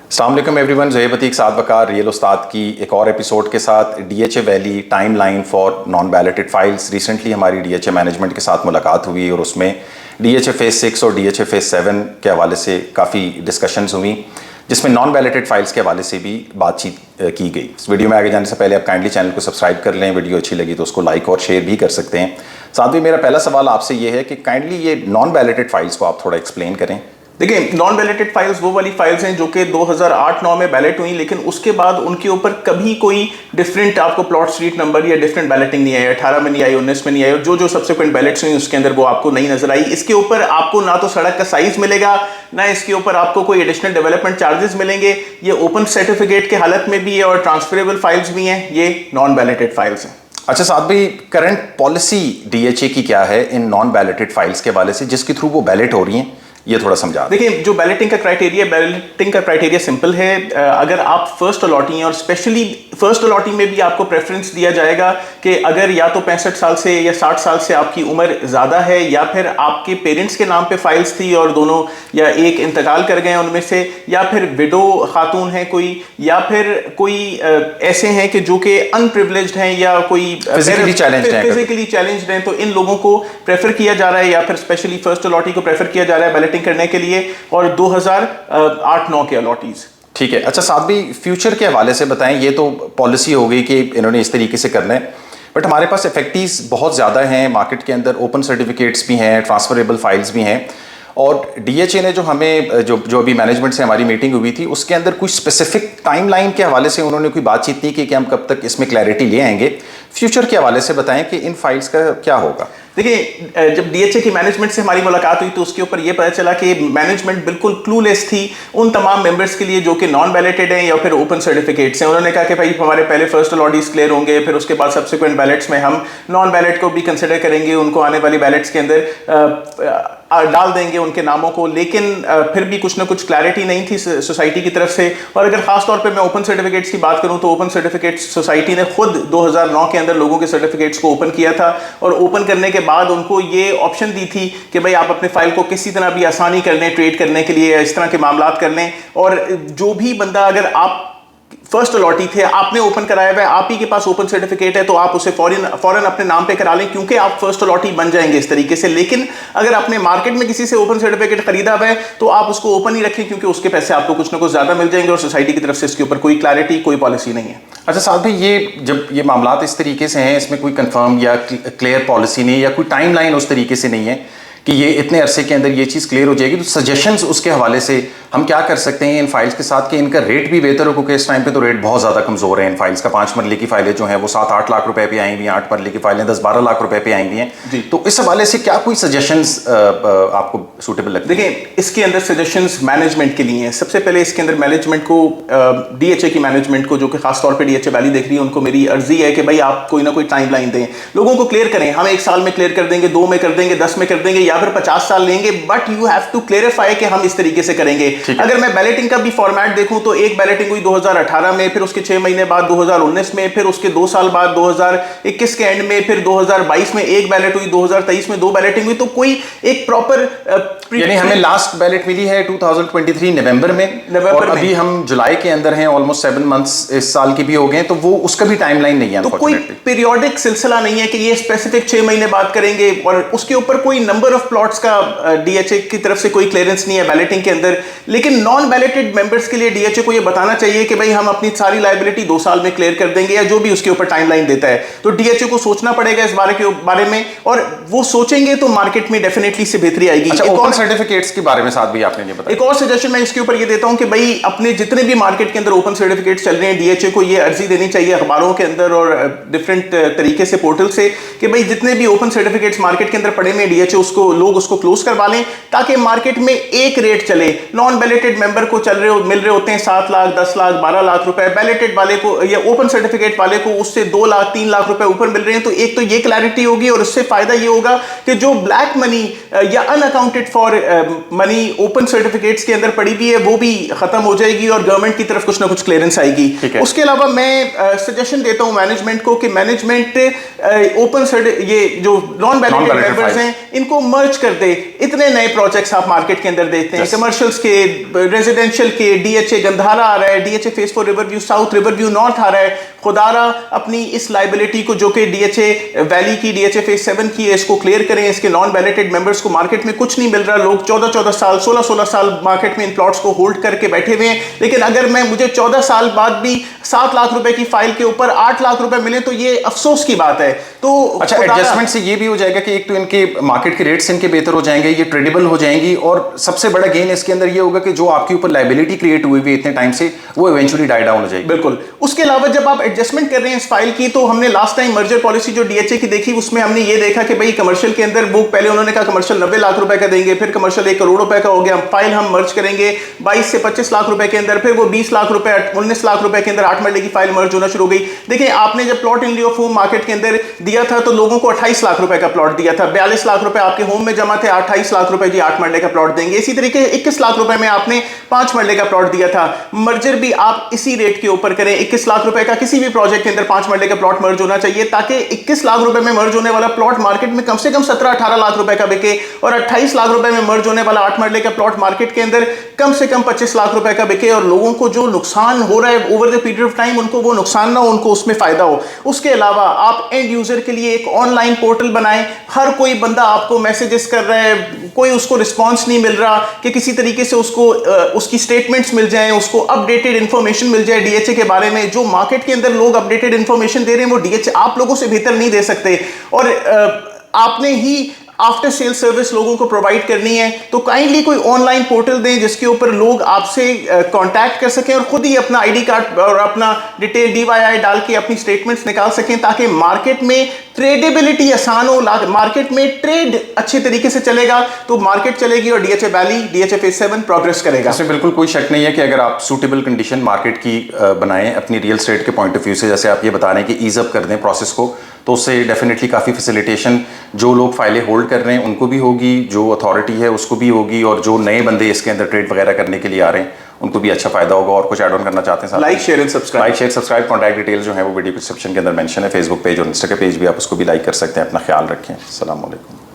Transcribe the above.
अस्सलाम वालेकुम एवरीवन, ज़ोहेब अतीक साद वकार रियल उस्ताद की एक और एपिसोड के साथ DHA valley time line for non balloted files. Recently हमारी डीएचए मैनेजमेंट के साथ मुलाकात हुई और उसमें डीएचए फेज़ 6 और डीएचए फेज़ 7 के हवाले से काफ़ी डिस्कशंस हुई, जिसमें नॉन बैलेटेड फाइल्स के हवाले से भी बातचीत की गई। इस वीडियो में आगे जाने से पहले आप काइंडली चैनल को सब्सक्राइब कर लें, वीडियो अच्छी लगी तो उसको लाइक और शेयर भी कर सकते हैं। साथ ही मेरा पहला सवाल आपसे ये है कि काइंडली ये नॉन बैलेटेड फाइल्स को आप थोड़ा एक्सप्लेन करें। देखिए, नॉन बैलेटेड फाइल्स वो वाली फाइल्स हैं जो कि 2008-9 में बैलेट हुई, लेकिन उसके बाद उनके ऊपर कभी कोई डिफरेंट आपको प्लॉट स्ट्रीट नंबर या डिफरेंट बैलेटिंग नहीं आई। 18 में नहीं आई, 19 में नहीं आई, और जो सब्सिक्वेंट बैलेट्स हुई उसके अंदर वो आपको नहीं नजर आई। इसके ऊपर आपको ना तो सड़क का साइज मिलेगा, ना इसके ऊपर आपको कोई एडिशनल डेवलपमेंट चार्जेस मिलेंगे। ये ओपन सर्टिफिकेट के हालत में भी है और ट्रांसफरेबल फाइल्स भी हैं। ये नॉन बैलेटेड फाइल्स हैं। अच्छा साथ भाई, करंट पॉलिसी डीएचए की क्या है इन नॉन बैलेटेड फाइल्स के हवाले से जिसके थ्रू वो बैलेट हो रही हैं, ये थोड़ा समझा। देखिए, जो बैलेटिंग का क्राइटेरिया सिंपल है। अगर आप फर्स्ट अलॉटी हैं, और स्पेशली फर्स्ट अलॉटी में भी आपको प्रेफरेंस दिया जाएगा कि अगर या तो 65 साल से या 60 साल से आपकी उम्र ज़्यादा है, या फिर आपके पेरेंट्स के नाम पे फाइल्स थी और दोनों या एक इंतकाल कर गए उनमें से, या फिर विडो खातून है कोई, या फिर कोई ऐसे हैं कि जो कि अनप्रिविलेज्ड हैं या कोई फिजिकली चैलेंज्ड हैं, तो इन लोगों को प्रेफर किया जा रहा है, या फिर स्पेशली फर्स्ट अलॉटी को प्रेफर किया जा रहा है बैलेटिंग करने के लिए, और 2008-9 के अलॉटीज। ठीक है। अच्छा साथ भी फ्यूचर के हवाले से बताएं। ये तो पॉलिसी हो गई कि इन्होंने इस तरीके से करना है, बट हमारे पास इफेक्टिव्स बहुत ज़्यादा हैं मार्केट के अंदर। ओपन सर्टिफिकेट्स भी हैं, ट्रांसफरेबल फाइल्स भी हैं, और डीएचए ने जो हमें जो अभी मैनेजमेंट से हमारी मीटिंग हुई थी उसके अंदर कुछ स्पेसिफिक टाइमलाइन के हवाले से उन्होंने कोई बातचीत नहीं की कि हम कब तक इसमें क्लैरिटी ले आएंगे। फ्यूचर के हवाले से बताएं कि इन फाइल्स का क्या होगा। देखिए, जब डीएचए की मैनेजमेंट से हमारी मुलाकात हुई तो उसके ऊपर यह पता चला कि मैनेजमेंट बिल्कुल क्लूलेस थी उन तमाम मेंबर्स के लिए जो कि नॉन बैलेटेड हैं या फिर ओपन सर्टिफिकेट्स हैं। उन्होंने कहा कि भाई हमारे पहले फर्स्ट अलॉटीज क्लियर होंगे, फिर उसके बाद सब्सिक्वेंट बैलेट्स में हम नॉन बैलेट को भी कंसिडर करेंगे, उनको आने वाली बैलेट्स के अंदर डाल देंगे उनके नामों को। लेकिन फिर भी कुछ ना कुछ क्लैरिटी नहीं थी सोसाइटी की तरफ से। और अगर खास तौर पे मैं ओपन सर्टिफिकेट्स की बात करूं तो ओपन सर्टिफिकेट्स सोसाइटी ने खुद 2009 के अंदर लोगों के सर्टिफिकेट्स को ओपन किया था, और ओपन करने के बाद उनको ये ऑप्शन दी थी कि भाई आप अपने फाइल को किसी तरह भी आसानी कर लें, ट्रेड करने के लिए इस तरह के मामलात कर लें। और जो भी बंदा, अगर आप फर्स्ट अलॉटी थे, आपने ओपन कराया हुआ है, आप ही के पास ओपन सर्टिफिकेट है, तो आप उसे फौरन अपने नाम पे करा लें, क्योंकि आप फर्स्ट अलॉटी बन जाएंगे इस तरीके से। लेकिन अगर आपने मार्केट में किसी से ओपन सर्टिफिकेट खरीदा हुआ है तो आप उसको ओपन ही रखें, क्योंकि उसके पैसे आपको कुछ ना कुछ ज्यादा मिल जाएंगे, और सोसाइटी की तरफ से इसके ऊपर कोई क्लैरिटी, कोई पॉलिसी नहीं है। अच्छा साथ भाई, ये जब ये मामलात इस तरीके से हैं, इसमें कोई कंफर्म या क्लियर पॉलिसी नहीं, या कोई टाइम लाइन उस तरीके से नहीं है कि ये इतने अरसे के अंदर ये चीज़ क्लियर हो जाएगी, तो सजेशंस उसके हवाले से हम क्या कर सकते हैं इन फाइल्स के साथ कि इनका रेट भी बेहतर हो, क्योंकि इस टाइम पे तो रेट बहुत ज़्यादा कमज़ोर है इन फाइल्स का। 5 मरले की फाइलें जो हैं वो 7-8 लाख रुपए पे आई हुई हैं, 8 मरले की फाइलें 10-12 लाख रुपए पे आई हुई हैं। तो इस हवाले से क्या कोई सजेशंस आपको सूटेबल लगते हैं? देखिए, इसके अंदर सजेशंस मैनेजमेंट के लिए हैं। सबसे पहले इसके अंदर मैनेजमेंट को, डीएचए की मैनेजमेंट को, जो कि खासतौर पर डीएचए वैली देख रही है, उनको मेरी अर्जी है कि भाई आप कोई ना कोई टाइम लाइन दें, लोगों को क्लियर करें। हम 1 साल में क्लियर कर देंगे, 2 में कर देंगे, 10 में कर देंगे, या फिर 50 साल लेंगे, but you have to clarify कि हम इस तरीके से करेंगे। अगर मैं बैलेटिंग का भी फॉर्मेट देखूं तो एक बैलेटिंग हुई 2018 में, फिर उसके 6 महीने बाद 2019 में, फिर उसके 2 साल बाद 2021 के एंड में, फिर 2022 में एक बैलेट हुई, 2023 में 2 बैलेटिंग हुई। तो कोई एक प्रॉपर, यानी हमें लास्ट बैलेट मिली है 2023 नवंबर में, और अभी हम जुलाई के अंदर हैं, ऑलमोस्ट 7 मंथ्स इस साल के भी हो गए, तो वो उसका भी टाइमलाइन नहीं है। तो कोई पीरियोडिक सिलसिला नहीं है कि ये स्पेसिफिक 6 महीने बाद करेंगे, और उसके ऊपर कोई नंबर ऑफ प्लॉट्स का डीएचए की तरफ से कोई क्लियरेंस नहीं है बैलेटिंग के अंदर। लेकिन नॉन बैलेटेड मेंबर्स के लिए डीएचए को ये बताना चाहिए कि भाई हम अपनी सारी लायबिलिटी 2 साल में क्लियर कर देंगे, या जो भी उसके ऊपर टाइमलाइन देता है। तो डीएचए को सोचना पड़ेगा इस बारे में, और वो सोचेंगे तो मार्केट में डेफिनेटली से बेहतरी आएगी। अच्छा, ओपन सर्टिफिकेट्स के बारे में साथ भी आपने ये बताया। एक और सजेशन मैं इसके ऊपर ये देता हूं कि भाई अपने जितने भी मार्केट के अंदर ओपन सर्टिफिकेट्स चल रहे हैं, डीएचए को ये अर्जी देनी चाहिए अखबारों के अंदर और डिफरेंट तरीके से पोर्टल से, कि भाई जितने भी ओपन सर्टिफिकेट्स मार्केट के अंदर पड़े हुए डीएचए लोग उसको क्लोज करवा लें, ताकि मार्केट में एक रेट चले। नॉन बैलेटेड मेंबर को मिल रहे होते हैं 7 लाख, 10 लाख, 12 लाख रुपए, बैलेटेड वाले को या ओपन सर्टिफिकेट वाले को उससे 2 लाख, 3 लाख रुपए ऊपर मिल रहे हैं। तो एक तो ये क्लैरिटी होगी, और उससे फायदा ये होगा कि जो ब्लैक मनी या unaccounted for money open certificates के अंदर पड़ी भी है वो भी खत्म हो जाएगी, और गवर्नमेंट की तरफ कुछ ना कुछ क्लियरेंस आएगी। उसके अलावा मैं सजेशन देता हूं मैनेजमेंट को कि मैनेजमेंट ओपन ये जो नॉन बैलेटेड मेंबर्स हैं इनको मर्ज कर दे। इतने नए प्रोजेक्ट्स आप मार्केट के अंदर देखते हैं, कमर्शियल्स के, रेजिडेंशियल के, डीएचए गंधारा आ रहा है, DHA phase 4 Riverview South, Riverview North आ रहा है। खुदारा अपनी इस लाइबिलिटी को जो कि डीएचए वैली की, डीएचए फेज 7 की है, इसको क्लियर करें। इसके नॉन बैलेटेड मेंबर्स को मार्केट में कुछ नहीं मिल रहा, लोग 14-14 साल, 16-16 साल मार्केट में इन प्लॉट्स को होल्ड करके बैठे हुए हैं। लेकिन अगर मुझे 14 साल बाद भी 7 लाख रुपए की फाइल के ऊपर 8 लाख रुपए मिले तो ये अफसोस की बात है। तो अच्छा, एडजस्टमेंट से ये भी हो जाएगा कि एक तो इनके मार्केट के रेट्स इनके बेहतर हो जाएंगे, ये ट्रेडेबल हो जाएंगी, और सबसे बड़ा गेन इसके अंदर ये होगा कि जो आपके ऊपर लायबिलिटी क्रिएट हुई हुई इतने टाइम से वो इवेंचुअली डाई डाउन हो जाएगी। बिल्कुल। उसके अलावा जब आप एडजस्टमेंट कर रहे हैं इस फाइल की, तो हमने लास्ट टाइम मर्जर पॉलिसी जो डीएचए की देखी, उसमें हमने ये देखा कि भाई कमर्शियल के अंदर वो पहले उन्होंने कहा कमर्शियल 90 लाख रुपए का देंगे, फिर कमर्शियल 1 करोड़ रुपए का हो गया, फाइल हम मर्ज करेंगे 22 से 25 लाख रुपए के अंदर, फिर वो 20 लाख रुपए 19 लाख रुपए के अंदर 8 मरले की फाइल मर्ज होना शुरू हो गई। देखिए, आपने जब plot in Leo of home market के अंदर दिया था तो लोगों को 28 लाख रुपए का प्लॉट दिया था, 42 लाख रुपए आपके होम में जमा थे, 28 लाख रुपए जी 8 मरले का प्लॉट देंगे। इसी तरीके 21 लाख रुपए में आपने 5 मरले का प्लॉट दिया था। मर्जर भी आप इसी रेट के ऊपर करें, 21 लाख रुपए का किसी भी प्रोजेक्ट के अंदर 5 मरले का प्लॉट मर्ज होना चाहिए, ताकि 21 लाख रुपए में मर्ज होने वाला प्लॉट मार्केट में कम से कम 17-18 लाख रुपए का बिके, और 28 लाख रुपए में मर्ज होने वाला 8 मरले का प्लॉट मार्केट के अंदर कम से कम 25 लाख रुपए का बिके, और लोगों को जो नुकसान हो रहा है over the period of time उनको वो नुकसान ना हो, उनको उसमें फायदा हो। उसके अलावा आप एंड यूजर के लिए एक ऑनलाइन पोर्टल बनाएं। हर कोई बंदा आपको मैसेजेस कर रहा है, कोई उसको रिस्पांस नहीं मिल रहा कि किसी तरीके से उसको उसकी स्टेटमेंट्स मिल जाएं, उसको अपडेटेड इंफॉर्मेशन मिल जाए डीएचए के बारे में। जो मार्केट के अंदर लोग अपडेटेड इंफॉर्मेशन दे रहे हैं वो डीएचए आप लोगों से बेहतर नहीं दे सकते, और आपने ही आफ्टर सेल सर्विस लोगों को प्रोवाइड करनी है। तो काइंडली कोई ऑनलाइन पोर्टल दें जिसके ऊपर लोग आपसे कांटेक्ट कर सकें और खुद ही अपना आईडी कार्ड और अपना डिटेल डीवाईआई डाल के अपनी स्टेटमेंट्स निकाल सकें, ताकि मार्केट में ट्रेडेबिलिटी आसान हो, मार्केट में ट्रेड अच्छे तरीके से चलेगा तो मार्केट चलेगी और DHA valley, DHA phase 7 progress करेगा। इसमें बिल्कुल कोई शक नहीं है कि अगर आप सूटेबल कंडीशन मार्केट की बनाएं अपनी रियल एस्टेट के पॉइंट ऑफ व्यू से, जैसे आप ये बता रहे हैं कि ईज अप कर दें प्रोसेस को, तो उससे डेफिनेटली काफ़ी फैसिलिटेशन जो लोग फाइलें होल्ड कर रहे हैं उनको भी होगी, जो अथॉरिटी है उसको भी होगी, और जो नए बंदे इसके अंदर ट्रेड वगैरह करने के लिए आ रहे हैं उनको भी अच्छा फायदा होगा। और कुछ ऐड ऑन करना चाहते हैं? Like share and subscribe. Like share subscribe, contact details जो है वो वीडियो डिस्क्रिप्शन के अंदर मेंशन है, फेसबुक पेज और इंस्टा का पेज भी आप उसको भी लाइक कर सकते हैं। अपना ख्याल रखें। अस्सलाम वालेकुम।